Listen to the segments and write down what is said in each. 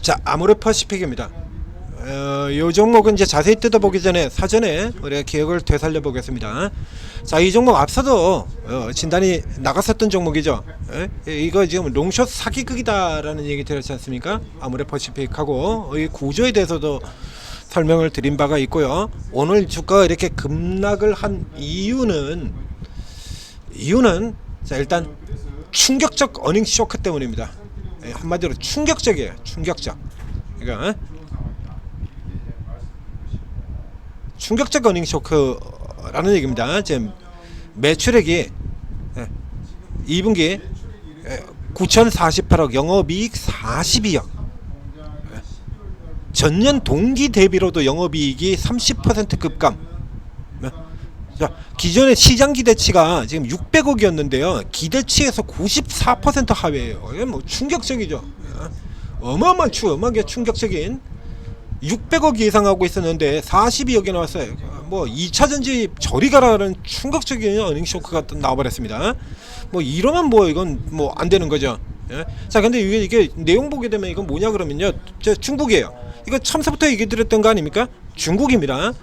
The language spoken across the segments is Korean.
자, 아모레퍼시픽입니다. 이 종목은 이제 자세히 뜯어보기 전에 사전에 우리가 기억을 되살려 보겠습니다. 자, 이 종목 앞서도 진단이 나갔었던 종목이죠. 이거 지금 롱숏 사기극이다라는 얘기 들었지 않습니까? 아모레퍼시픽하고 이 구조에 대해서도 설명을 드린 바가 있고요. 오늘 주가가 이렇게 급락을 한 이유는 자, 일단 충격적 어닝 쇼크 때문입니다. 한마디로 충격적이에요. 충격적. 그러니까 충격적 어닝 쇼크라는 얘기입니다. 지금 매출액이 2분기 9,048억, 영업이익 42억. 전년 동기 대비로도 영업이익이 30% 급감. 자, 기존의 시장 기대치가 지금 600억이었는데요. 기대치에서 94% 하회예요. 이게 뭐 충격적이죠. 어마어마하게 충격적인 600억 예상하고 있었는데 42억이 나왔어요. 뭐 2차전지 저리 가라는 충격적인 어닝 쇼크가 나와버렸습니다. 뭐 이러면 뭐 이건 뭐 안 되는 거죠. 예? 자, 근데 이게 내용 보게 되면 이건 뭐냐 그러면요, 중국이에요. 이거 처음부터 얘기 드렸던 거 아닙니까? 중국입니다.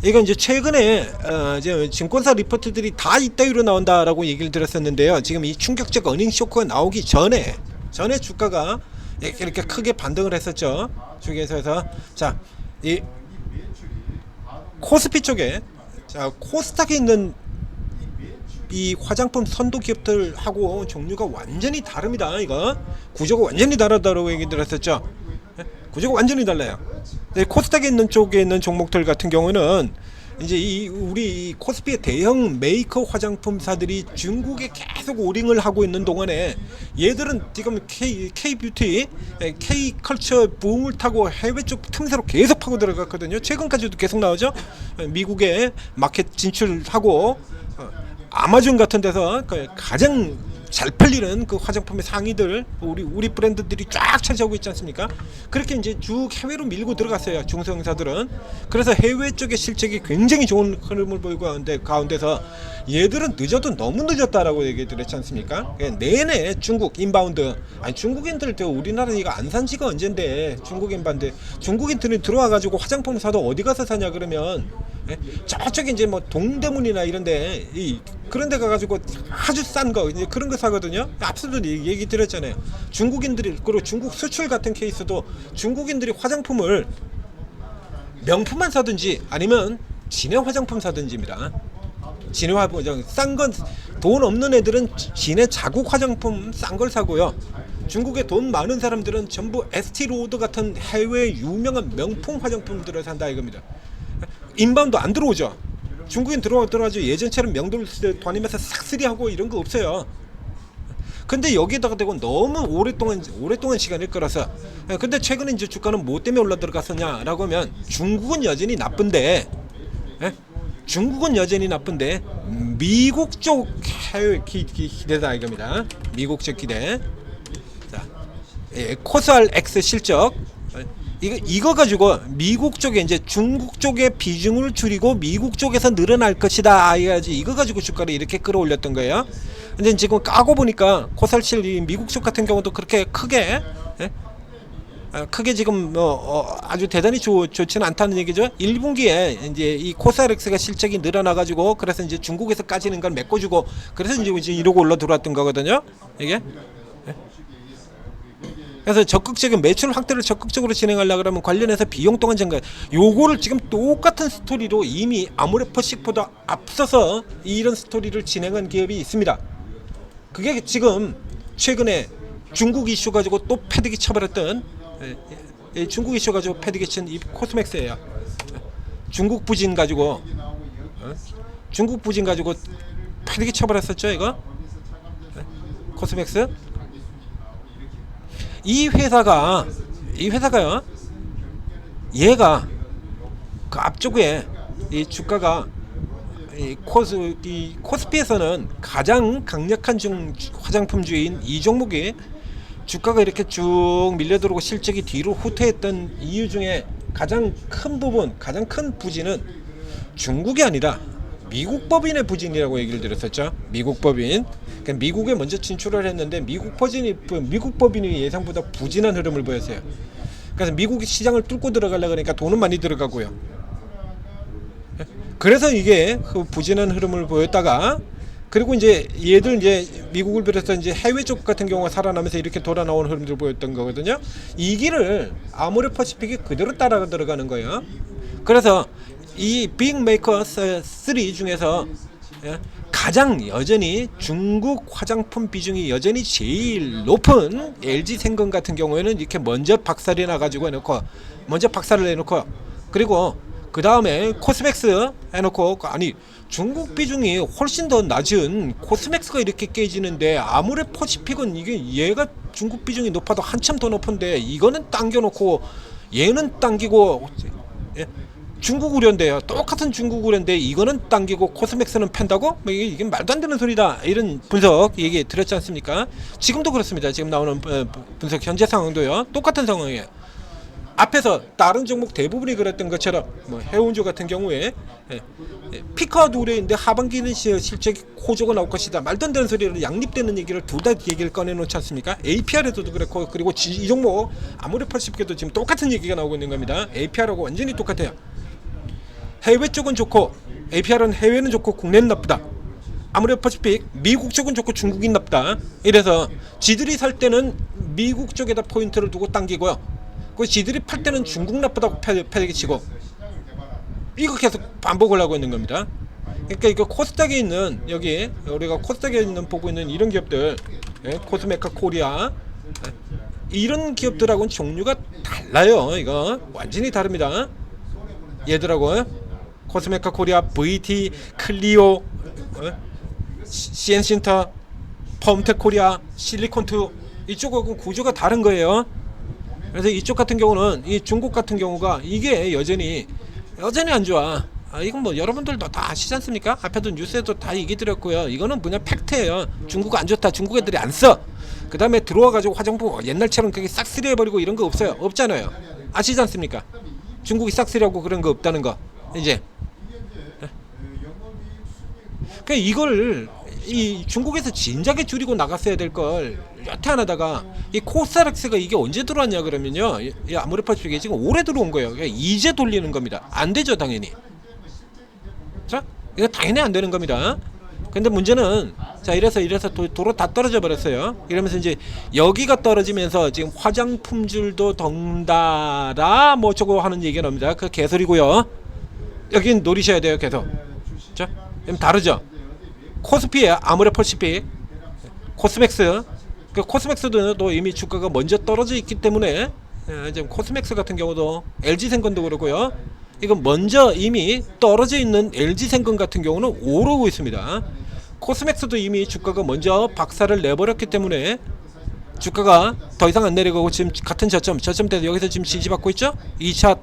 이건 이제 최근에 이제 증권사 리포트들이 다 이따위로 나온다라고 얘기를 들었었는데요. 지금 이 충격적 어닝 쇼크가 나오기 전에 주가가 이렇게 크게 반등을 했었죠. 주식에서. 자, 이 코스피 쪽에, 자, 코스닥에 있는 이 화장품 선도 기업들하고 종류가 완전히 다릅니다. 이거 구조가 완전히 다르다고 얘기 들었었죠. 구조가 완전히 달라요. 코스닥에 있는 쪽에 있는 종목들 같은 경우는 이제 우리 코스피의 대형 메이커 화장품사들이 중국에 계속 오링을 하고 있는 동안에 얘들은 지금 K-뷰티, K-컬처 붐을 타고 해외 쪽 틈새로 계속 파고 들어갔거든요. 최근까지도 계속 나오죠. 미국에 마켓 진출하고 아마존 같은 데서 가장 잘 팔리는 그 화장품의 상위들, 우리 브랜드들이 쫙 차지하고 있지 않습니까? 그렇게 이제 쭉 해외로 밀고 들어갔어요, 중소형사들은. 그래서 해외 쪽의 실적이 굉장히 좋은 흐름을 보이고 하는데, 가운데서 얘들은 늦어도 너무 늦었다라고 얘기를 했지 않습니까? 내내 중국 인바운드, 아니 중국인들 우리나라 이거 안 산 지가 언젠데, 중국 인바운드, 중국인들이 들어와가지고 화장품 사도 어디 가서 사냐 그러면, 저쪽에 이제 뭐 동대문이나 이런데 그런 데 가가지고 아주 싼 거 이제 그런 거 사거든요. 앞서도 얘기 드렸잖아요. 중국인들이, 그리고 중국 수출 같은 케이스도 중국인들이 화장품을 명품만 사든지 아니면 진해 화장품 사든지입니다. 진해 화장품 싼 건, 돈 없는 애들은 진해 자국 화장품 싼 걸 사고요. 중국에 돈 많은 사람들은 전부 에스티로드 같은 해외 유명한 명품 화장품들을 산다 이겁니다. 인바운드 안 들어오죠. 중국인 들어가지고 예전처럼 명돌 다니면서 싹쓸이하고 이런 거 없어요. 근데 여기다가 대고 너무 오랫동안 시간을 끌어서. 근데 최근에 이제 주가는 뭐 때문에 올라 들어갔었냐라고 하면 중국은 여전히 나쁜데, 미국 쪽 해외 기대다 이겁니다. 미국 쪽 기대. 자, 코스알 X 실적. 이거 가지고 미국 쪽에 이제 중국 쪽의 비중을 줄이고 미국 쪽에서 늘어날 것이다. 이거 가지고 주가를 이렇게 끌어올렸던 거예요. 근데 지금 까고 보니까 코살실 미국 쪽 같은 경우도 그렇게 크게 지금 아주 대단히 좋지는 않다는 얘기죠. 1분기에 이제 이 코스알엑스가 실적이 늘어나가지고 그래서 이제 중국에서 까지는 걸 메꿔주고 그래서 이제 이러고 올라 들어왔던 거거든요. 이게. 그래서 적극적인 매출 확대를 적극적으로 진행하려고 그러면 관련해서 비용 동안 증가, 요거를 지금 똑같은 스토리로 이미 아모레퍼식보다 앞서서 이런 스토리를 진행한 기업이 있습니다. 그게 지금 최근에 중국 이슈 가지고 또 패대기 쳐버렸던, 중국 이슈 가지고 패대기 친 이 코스맥스예요. 중국 부진 가지고 패대기 쳐버렸었죠 이거. 코스맥스. 이 회사가요, 얘가 그 앞쪽에 이 주가가 코스피에서는 가장 강력한 화장품주인 이 종목이 주가가 이렇게 쭉 밀려들어오고 실적이 뒤로 후퇴했던 이유 중에 가장 큰 부진은 중국이 아니라 미국 법인의 부진이라고 얘기를 드렸었죠. 미국 법인. 그러니까 미국에 먼저 진출을 했는데 미국 법인이 예상보다 부진한 흐름을 보였어요. 그래서 미국 시장을 뚫고 들어가려고 그러니까 돈은 많이 들어가고요. 그래서 이게 그 부진한 흐름을 보였다가 그리고 이제 얘들 이제 미국을 비롯해서 이제 해외 쪽 같은 경우가 살아나면서 이렇게 돌아 나오는 흐름들 보였던 거거든요. 이 길을 아모레 퍼시픽이 그대로 따라 들어가는 거예요. 그래서 이 빅메이커 3 중에서 가장 여전히 중국 화장품 비중이 여전히 제일 높은 LG생건 같은 경우에는 이렇게 먼저 박살이 나가지고 해놓고 먼저 박살을 내놓고 그리고 그 다음에 코스맥스 해놓고 아니 중국 비중이 훨씬 더 낮은 코스맥스가 이렇게 깨지는데 아모레 퍼시픽은 이게 얘가 중국 비중이 높아도 한참 더 높은데 이거는 당겨놓고 얘는 당기고 중국 우려인데요. 똑같은 중국 우려인데 이거는 당기고 코스맥스는 팬다고? 뭐 이게 말도 안 되는 소리다. 이런 분석 얘기 드렸지 않습니까? 지금도 그렇습니다. 지금 나오는 분석 현재 상황도요. 똑같은 상황이에요. 앞에서 다른 종목 대부분이 그랬던 것처럼 뭐 해운조 같은 경우에 피커 우려인데 하반기는 실적이 호조가 나올 것이다. 말도 안 되는 소리를 양립되는 얘기를 둘 다 얘기를 꺼내놓지 않습니까? APR에서도 그렇고 그리고 이 종목 아모레 퍼시픽에도 지금 똑같은 얘기가 나오고 있는 겁니다. APR하고 완전히 똑같아요. 해외 쪽은 좋고 APR은 해외는 좋고 국내는 나쁘다. 아모레 퍼시픽 미국 쪽은 좋고 중국이 나쁘다. 이래서 지들이 살 때는 미국 쪽에다 포인트를 두고 당기고요. 그 지들이 팔 때는 중국 나쁘다고 패기치고 이거 계속 반복을 하고 있는 겁니다. 그러니까 이거 코스닥에 있는 여기 우리가 코스닥에 있는 보고 있는 이런 기업들 코스메카 코리아 이런 기업들하고는 종류가 달라요. 이거 완전히 다릅니다. 얘들하고 코스메카 코리아, VT, 클리오, CN신터, 펌텍 코리아, 실리콘투 이쪽하고 구조가 다른 거예요. 그래서 이쪽 같은 경우는 이 중국 같은 경우가 이게 여전히 안 좋아. 이건 뭐 여러분들도 다 아시지 않습니까? 앞에도 뉴스에도 다 얘기 드렸고요. 이거는 그냥 팩트예요. 중국 안 좋다. 중국 애들이 안 써. 그 다음에 들어와가지고 화장품 옛날처럼 그렇게 싹쓸이 해버리고 이런 거 없어요. 없잖아요. 아시지 않습니까? 중국이 싹쓸이하고 그런 거 없다는 거. 이제 그러니까 이걸 이 중국에서 진작에 줄이고 나갔어야 될 걸 여태 안 하다가 이 코스닥스가 이게 언제 들어왔냐 그러면요. 이 아모레 퍼시픽이 지금 올해 들어온 거예요. 그러니까 이제 돌리는 겁니다. 안 되죠 당연히. 자, 이거 당연히 안 되는 겁니다. 근데 문제는 자 이래서 도로 다 떨어져 버렸어요. 이러면서 이제 여기가 떨어지면서 지금 화장품줄도 덩달아 뭐 저거 하는 얘기가 나옵니다. 그 개소리고요. 여긴 노리셔야 돼요 계속. 자, 그럼 다르죠. 코스피에 아모레 퍼시픽, 코스맥스. 그 코스맥스도 이미 주가가 먼저 떨어져 있기 때문에 지금 코스맥스 같은 경우도 LG생건도 그렇고요. 이건 먼저 이미 떨어져 있는 LG생건 같은 경우는 오르고 있습니다. 코스맥스도 이미 주가가 먼저 박살을 내버렸기 때문에 주가가 더 이상 안 내려가고 지금 같은 저점대에서 여기서 지금 지지받고 있죠. 2차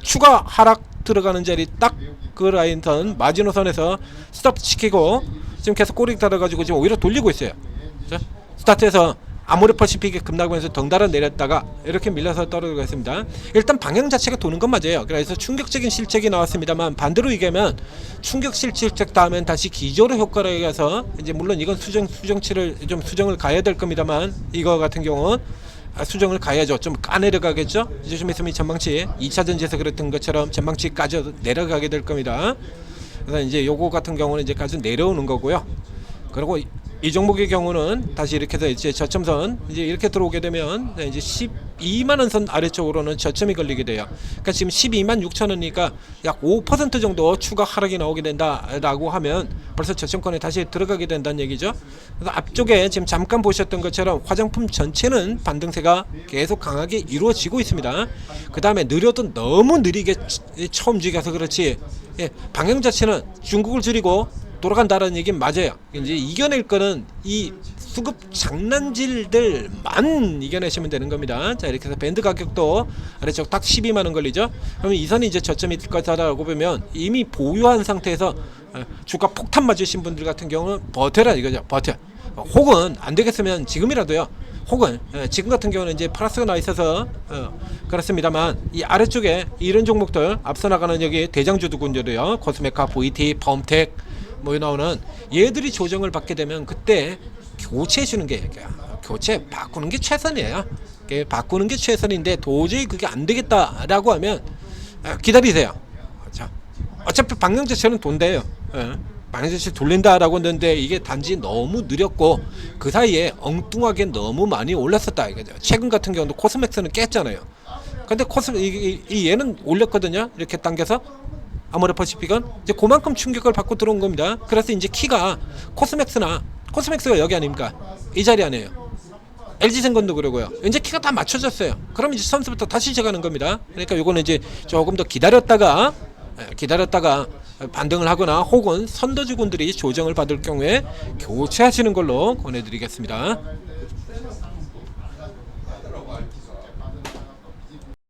추가 하락 들어가는 자리 딱 그 라인선 마지노선에서 스탑 시키고 지금 계속 꼬리 달아가지고 지금 오히려 돌리고 있어요. 자, 스타트에서 아모레 퍼시픽이 급락하면서 덩달아 내렸다가 이렇게 밀려서 떨어지고 있습니다. 일단 방향 자체가 도는 건 맞아요. 그래서 충격적인 실적이 나왔습니다만 반대로 얘기하면 충격실 실적 다음엔 다시 기저로 효과를 해서 이제 물론 이건 수정치를 좀 수정을 가야 될 겁니다만 이거 같은 경우는 수정을 가야죠. 좀 까내려가겠죠. 이제 좀 있으면 전망치 2차 전지에서 그랬던 것처럼 전망치까지 내려가게 될 겁니다. 그래서 이제 요거 같은 경우는 이제까지 내려오는 거고요. 그리고 이 종목의 경우는 다시 이렇게 해서 이제 저점선 이제 이렇게 들어오게 되면 이제 12만원 선 아래쪽으로는 저점이 걸리게 돼요. 그러니까 지금 12만 6천원이니까 약 5% 정도 추가 하락이 나오게 된다라고 하면 벌써 저점권에 다시 들어가게 된다는 얘기죠. 그래서 앞쪽에 지금 잠깐 보셨던 것처럼 화장품 전체는 반등세가 계속 강하게 이루어지고 있습니다. 그 다음에 느려도 너무 느리게 처음 움직여서 그렇지 방향 자체는 중국을 줄이고 돌아간다라는 얘기는 맞아요. 이제 이겨낼 거는 이 수급 장난질들만 이겨내시면 되는 겁니다. 자 이렇게 해서 밴드 가격도 아래쪽 딱 12만원 걸리죠. 그러면 이 선이 이제 저점이 될 거다라고 보면 이미 보유한 상태에서 주가 폭탄 맞으신 분들 같은 경우는 버텨라 이거죠. 버텨. 혹은 안 되겠으면 지금이라도요. 혹은 지금 같은 경우는 이제 플러스가 나 있어서 그렇습니다만 이 아래쪽에 이런 종목들 앞서 나가는 여기 대장주들군들이요. 코스메카, VT, 펌텍 뭐 나오는 얘들이 조정을 받게 되면 그때 교체해 주는 게 교체 바꾸는 게 최선이에요. 바꾸는 게 최선인데 도저히 그게 안 되겠다라고 하면 기다리세요. 자, 어차피 방향제처럼 돈대요. 방향제처럼 돌린다라고 했는데 이게 단지 너무 느렸고 그 사이에 엉뚱하게 너무 많이 올랐었다 이거죠. 최근 같은 경우도 코스맥스는 깼잖아요. 근데 얘는 올렸거든요. 이렇게 당겨서 아모레퍼시픽은 이제 그만큼 충격을 받고 들어온 겁니다. 그래서 이제 키가 코스맥스가 여기 아닙니까? 이 자리 아니에요. LG생건도 그러고요. 이제 키가 다 맞춰졌어요. 그럼 이제 선수부터 다시 시작하는 겁니다. 그러니까 요거는 이제 조금 더 기다렸다가 반등을 하거나 혹은 선도주군들이 조정을 받을 경우에 교체하시는 걸로 권해드리겠습니다.